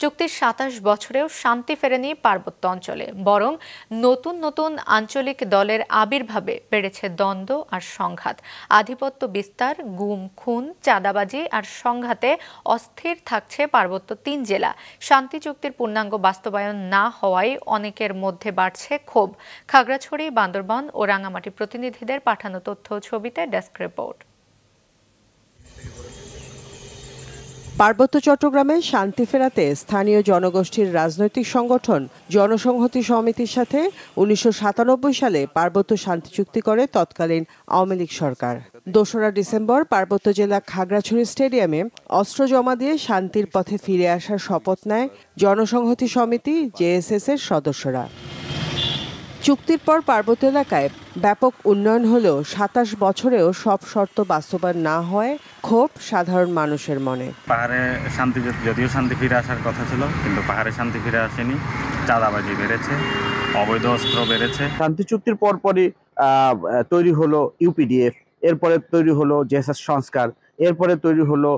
চুক্তির ২৭ বছরেও শান্তি ফেরেনি পার্বত্য অঞ্চলে, বরং নতুন নতুন আঞ্চলিক দলের আবির্ভাবে বেড়েছে দ্বন্দ্ব আর সংঘাত। আধিপত্য বিস্তার, গুম খুন, চাঁদাবাজি আর সংঘাতে অস্থির থাকছে পার্বত্য ৩ জেলা। শান্তি চুক্তির পূর্ণাঙ্গ বাস্তবায়ন না হওয়ায় অনেকের মধ্যে বাড়ছে ক্ষোভ। খাগড়াছড়ি, বান্দরবান ও রাঙামাটি প্রতিনিধিদের পাঠানো তথ্য ছবিতে ডেস্ক রিপোর্ট। পার্বত্য চট্টগ্রামে শান্তি ফেরাতে স্থানীয় জনগোষ্ঠীর রাজনৈতিক সংগঠন জনসংহতি সমিতির সাথে ১৯৯৭ সালে পার্বত্য শান্তি চুক্তি করে তৎকালীন আওয়ামী লীগ সরকার। ২রা ডিসেম্বর পার্বত্য জেলা খাগড়াছড়ি স্টেডিয়ামে অস্ত্র জমা দিয়ে শান্তির পথে ফিরে আসার শপথ নেয় জনসংহতি সমিতি জেএসএস এর সদস্যরা। চুক্তির পর পার্বত্য এলাকায় ব্যাপক উন্নয়ন হলেও ২৭ বছরেও সব শর্ত বাস্তবায়ন না হয় ক্ষোভ সাধারণ মানুষের মনে। পাহাড়ে শান্তি, যদিও শান্তি ফিরে আসার কথা ছিল, কিন্তু পাহাড়ে শান্তি ফিরে আসেনি। চাঁদাবাজি বেড়েছে, অবৈধ অস্ত্র বেড়েছে। শান্তি চুক্তির পরপরই তৈরি হলো ইউপিডিএফ, এরপরে তৈরি হলো জেএসএস সংস্কার, এরপরে তৈরি হলো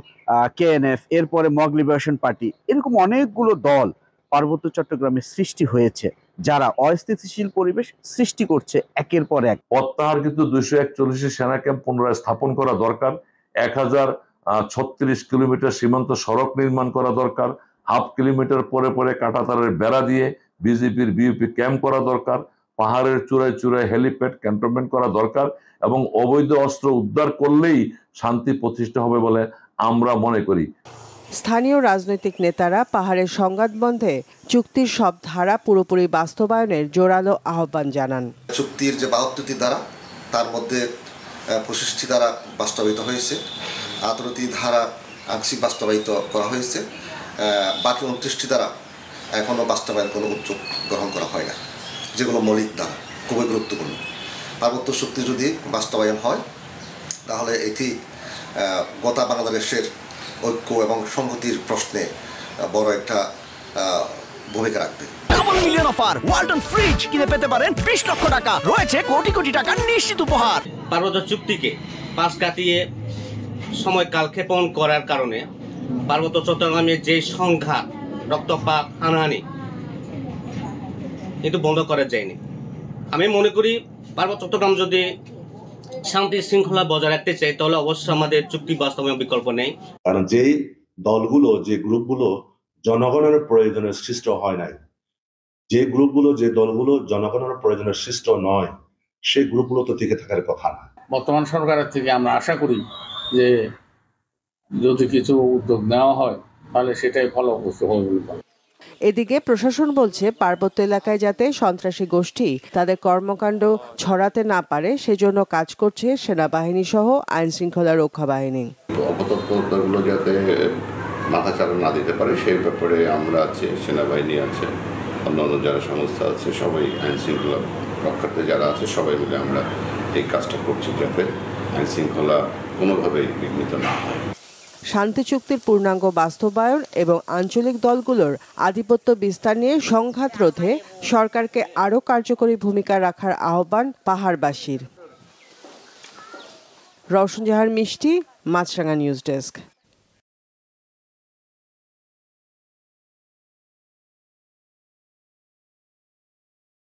কেএনএফ, এরপরে মগ লিবারেশন পার্টি। এরকম অনেকগুলো দল পার্বত্য চট্টগ্রামে সৃষ্টি হয়েছে, যারা অস্থিতিশীল পরিবেশ সৃষ্টি করছে একের পর এক। প্রত্যাহার কিন্তু ২৪১ সেনা ক্যাম্প পুনরায় স্থাপন করা দরকার। ১০৩৬ কিলোমিটার সীমান্ত সড়ক নির্মাণ করা দরকার। হাফ কিলোমিটার পরে পরে কাঁটাতারের বেড়া দিয়ে বিজেপির বিউপি ক্যাম্প করা দরকার। পাহাড়ের চূড়ায় চূড়ায় হেলিপ্যাড ক্যান্টনমেন্ট করা দরকার এবং অবৈধ অস্ত্র উদ্ধার করলেই শান্তি প্রতিষ্ঠা হবে বলে আমরা মনে করি। স্থানীয় রাজনৈতিক নেতারা পাহাড়ের সংঘাত বন্ধে চুক্তির সব ধারা পুরোপুরি বাস্তবায়নের জোরালো আহ্বান জানান। চুক্তির যে ৭২টি ধারা, তার মধ্যে ২৫টি ধারা বাস্তবায়িত হয়েছে, ১৮টি ধারা আংশিক বাস্তবায়িত করা হয়েছে, বাকি ২৯টি ধারা এখনও বাস্তবায়ন কোনো উদ্যোগ গ্রহণ করা হয় না, যেগুলো মৌলিক ধারা, খুবই গুরুত্বপূর্ণ। পার্বত্য চুক্তি যদি বাস্তবায়ন হয় তাহলে এটি গোটা বাংলাদেশের ঐক্য এবং সংহতির প্রশ্নে বড় একটা ভূমিকা রাখবে। Double million offer Walton fridge কিনে পেতে পারেন ২০ লক্ষ টাকা, রয়েছে কোটি কোটি টাকার নিশ্চিত উপহার। পার্বত্য চুক্তিকে পাশ কাটিয়ে সময় কালক্ষেপণ করার কারণে পার্বত্য চট্টগ্রামের যে সংঘাত, রক্তপাত, হানাহানি কিন্তু বন্ধ করা যায়নি। আমি মনে করি পার্বত্য চট্টগ্রাম যদি শান্তি শৃঙ্খলা বজায় রাখতে চাই, তাহলে অবশ্যই আমাদের চুক্তি বাস্তবায়নের বিকল্প নেই। কারণ যেই দলগুলো, যে গ্রুপগুলো জনগণের প্রয়োজনে সৃষ্ট হয় নাই, যে গ্রুপগুলো, যে দলগুলো জনগণের প্রয়োজনে সৃষ্ট নয়, সেই গ্রুপগুলো তো টিকে থাকার কথা না। বর্তমান সরকারের থেকে আমরা আশা করি যে যদি কিছু উদ্যোগ নেওয়া হয় তাহলে সেটাই ফলপ্রসূ হবে। এদিকে প্রশাসন বলছে পার্বত্য এলাকায় যাতে সন্ত্রাসী গোষ্ঠী তাদের কর্মকাণ্ড ছড়াতে না পারে সেজন্য কাজ করছে সেনাবাহিনী সহ আইন শৃঙ্খলা রক্ষা বাহিনী। অপতৎপরতাগুলো যাতে মাথাচাড়া না দিতে পারে সেই ব্যাপারে আমরা আছি, সেনাবাহিনী আছে, অন্যান্য যারা সংস্থা আছে, সবাই আইন শৃঙ্খলা রক্ষার্থে যারা আছে সবাই মিলে আমরা এই কাজটা করছি যাতে আইন শৃঙ্খলা কোনোভাবেই বিঘ্নিত না হয়। শান্তি চুক্তির পূর্ণাঙ্গ বাস্তবায়ন এবং আঞ্চলিক দলগুলোর আধিপত্য বিস্তার নিয়ে সংঘাত রোধে সরকারকে আরও কার্যকরী ভূমিকা রাখার আহ্বান পাহাড়বাসীর। রওশন জাহার মিষ্টি, মাছরাঙা নিউজ ডেস্ক।